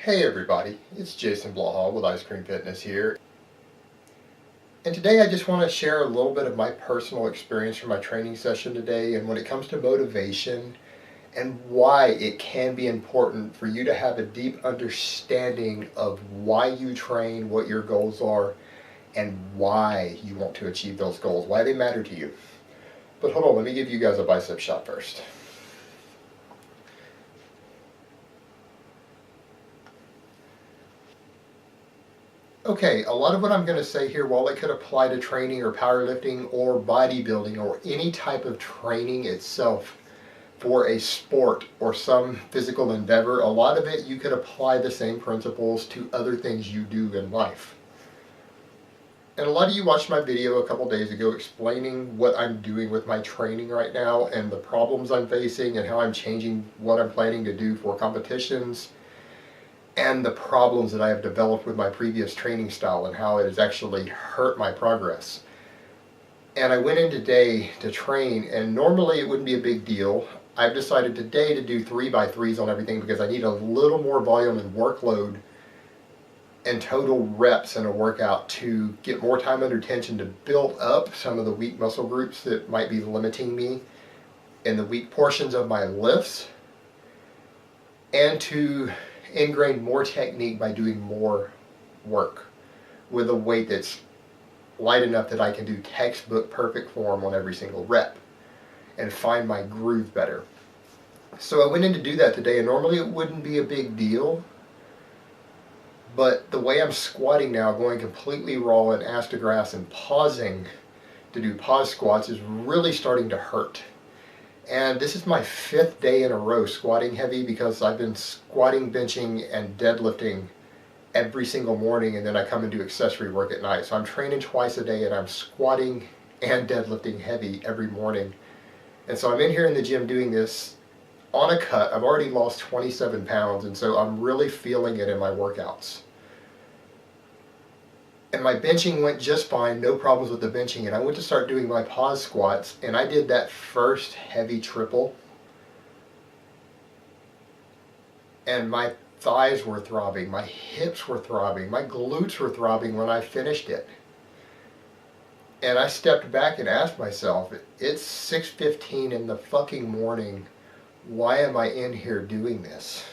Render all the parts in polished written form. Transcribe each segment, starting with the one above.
Hey everybody, it's Jason Blaha with Ice Cream Fitness here. And today I just want to share a little bit of my personal experience from my training session today, and when it comes to motivation and why it can be important for you to have a deep understanding of why you train, what your goals are, and why you want to achieve those goals, why they matter to you. But hold on, let me give you guys a bicep shot first. Okay, a lot of what I'm going to say here, while it could apply to training or powerlifting or bodybuilding or any type of training itself for a sport or some physical endeavor, a lot of it you could apply the same principles to other things you do in life. And a lot of you watched my video a couple days ago explaining what I'm doing with my training right now and the problems I'm facing and how I'm changing what I'm planning to do for competitions and the problems that I have developed with my previous training style and how it has actually hurt my progress. And I went in today to train, and normally it wouldn't be a big deal. I've decided today to do 3x3s on everything because I need a little more volume and workload and total reps in a workout to get more time under tension to build up some of the weak muscle groups that might be limiting me in the weak portions of my lifts, and to ingrain more technique by doing more work with a weight that's light enough that I can do textbook perfect form on every single rep and find my groove better. So I went in to do that today, and normally it wouldn't be a big deal, but the way I'm squatting now, going completely raw and ass to grass and pausing to do pause squats, is really starting to hurt. And this is my 5th day in a row squatting heavy because I've been squatting, benching, and deadlifting every single morning, and then I come and do accessory work at night. So I'm training twice a day and I'm squatting and deadlifting heavy every morning. And so I'm in here in the gym doing this on a cut. I've already lost 27 pounds, and so I'm really feeling it in my workouts. And my benching went just fine, no problems with the benching, and I went to start doing my pause squats, and I did that first heavy triple, and my thighs were throbbing, my hips were throbbing, my glutes were throbbing when I finished it. And I stepped back and asked myself, it's 6:15 in the fucking morning, why am I in here doing this?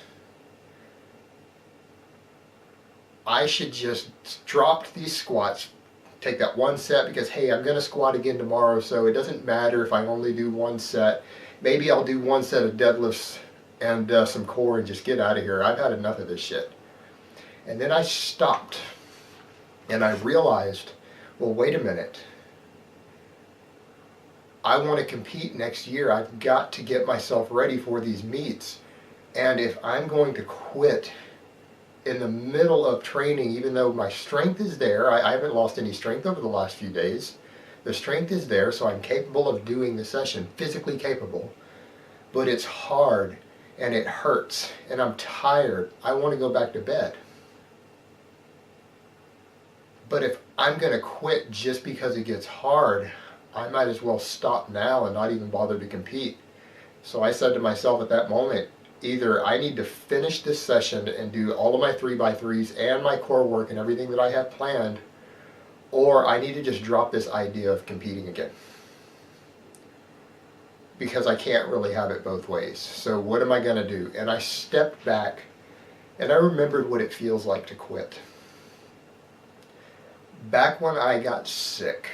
I should just drop these squats, take that one set, because hey, I'm going to squat again tomorrow, so it doesn't matter if I only do one set. Maybe I'll do one set of deadlifts and some core and just get out of here. I've had enough of this shit. And then I stopped and I realized, well, wait a minute. I want to compete next year. I've got to get myself ready for these meets. And if I'm going to quit in the middle of training, even though my strength is there, I haven't lost any strength over the last few days. The strength is there, so I'm capable of doing the session, physically capable. But it's hard, and it hurts, and I'm tired. I want to go back to bed. But if I'm going to quit just because it gets hard, I might as well stop now and not even bother to compete. So I said to myself at that moment, either I need to finish this session and do all of my 3x3s and my core work and everything that I have planned, or I need to just drop this idea of competing again. Because I can't really have it both ways. So what am I going to do? And I stepped back and I remembered what it feels like to quit. Back when I got sick,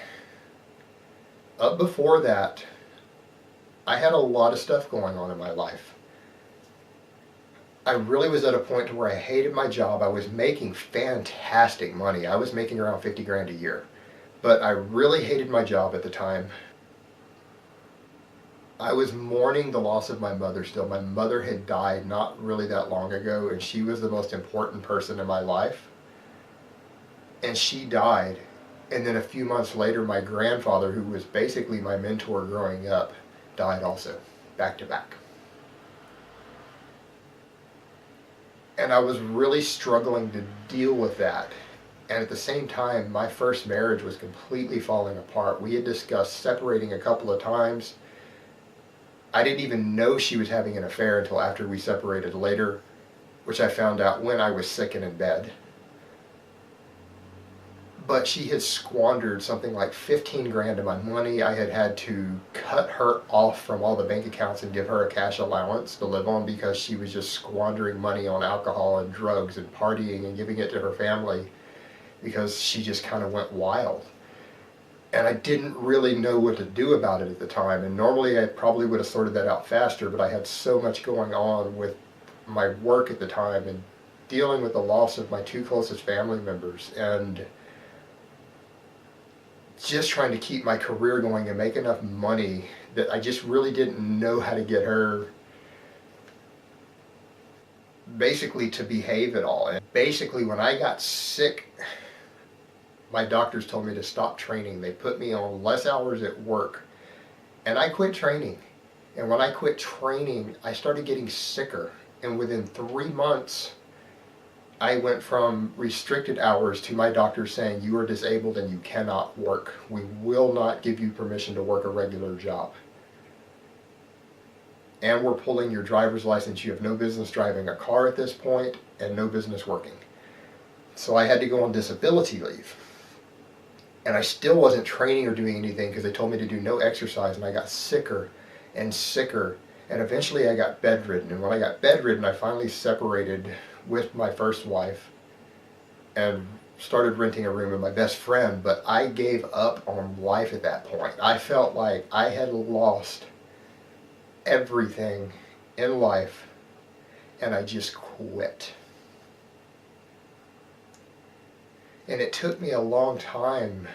up before that, I had a lot of stuff going on in my life. I really was at a point to where I hated my job. I was making fantastic money. I was making around 50 grand a year. But I really hated my job at the time. I was mourning the loss of my mother still. My mother had died not really that long ago, and she was the most important person in my life. And she died. And then a few months later, my grandfather, who was basically my mentor growing up, died also, back to back. And I was really struggling to deal with that. And at the same time, my first marriage was completely falling apart. We had discussed separating a couple of times. I didn't even know she was having an affair until after we separated later. which I found out when I was sick and in bed. But she had squandered something like 15 grand of my money. I had had to cut her off from all the bank accounts and give her a cash allowance to live on because she was just squandering money on alcohol and drugs and partying and giving it to her family because she just kind of went wild. And I didn't really know what to do about it at the time. And normally I probably would have sorted that out faster, but I had so much going on with my work at the time and dealing with the loss of my two closest family members and just trying to keep my career going and make enough money that I just really didn't know how to get her basically to behave at all. And basically when I got sick, my doctors told me to stop training. They put me on less hours at work and I quit training. And when I quit training, I started getting sicker. And within 3 months, I went from restricted hours to my doctor saying, you are disabled and you cannot work. We will not give you permission to work a regular job. And we're pulling your driver's license. You have no business driving a car at this point and no business working. So I had to go on disability leave. And I still wasn't training or doing anything because they told me to do no exercise, and I got sicker and sicker. And eventually I got bedridden. And when I got bedridden, I finally separated with my first wife and started renting a room with my best friend, but I gave up on life at that point. I felt like I had lost everything in life and I just quit. And it took me a long time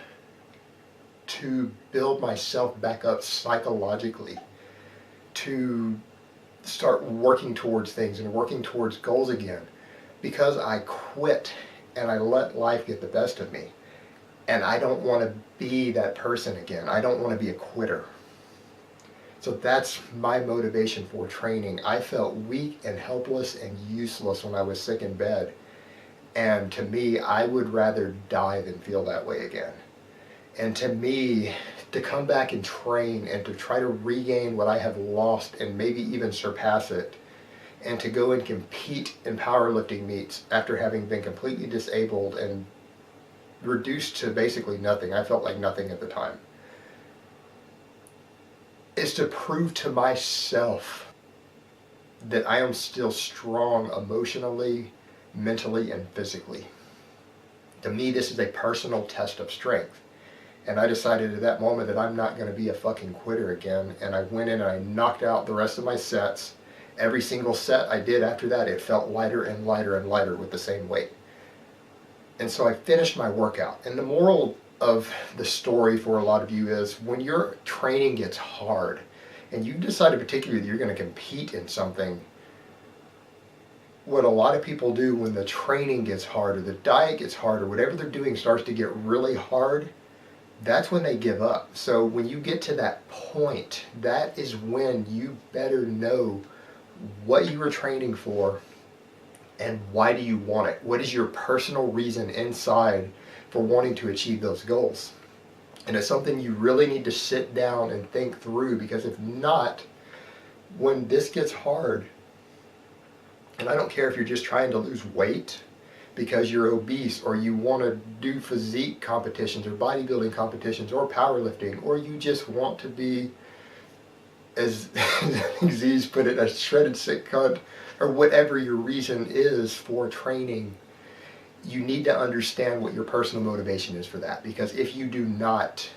to build myself back up psychologically, to start working towards things and working towards goals again, because I quit and I let life get the best of me. And I don't want to be that person again. I don't want to be a quitter. So that's my motivation for training. I felt weak and helpless and useless when I was sick in bed. And to me, I would rather die than feel that way again. And to me, to come back and train and to try to regain what I have lost and maybe even surpass it, and to go and compete in powerlifting meets after having been completely disabled and reduced to basically nothing. I felt like nothing at the time. Is to prove to myself that I am still strong emotionally, mentally, and physically. To me, this is a personal test of strength. And I decided at that moment that I'm not going to be a fucking quitter again. And I went in and I knocked out the rest of my sets. Every single set I did after that, it felt lighter and lighter and lighter with the same weight. And so I finished my workout. And the moral of the story for a lot of you is when your training gets hard and you decide particularly that you're going to compete in something, what a lot of people do when the training gets hard or the diet gets hard or whatever they're doing starts to get really hard, that's when they give up. So when you get to that point, that is when you better know what you were training for and why do you want it. What is your personal reason inside for wanting to achieve those goals? And it's something you really need to sit down and think through, because if not, when this gets hard, and I don't care if you're just trying to lose weight because you're obese, or you want to do physique competitions or bodybuilding competitions or powerlifting, or you just want to be, as Z's put it, a shredded sick cunt, or whatever your reason is for training, you need to understand what your personal motivation is for that. Because if you do not,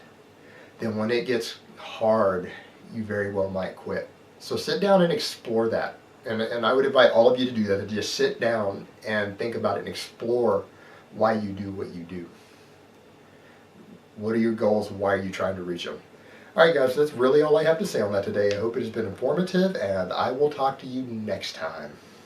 then when it gets hard, you very well might quit. So sit down and explore that. And I would invite all of you to do that, to just sit down and think about it and explore why you do what you do. What are your goals? Why are you trying to reach them? Alright guys, that's really all I have to say on that today. I hope it has been informative, and I will talk to you next time.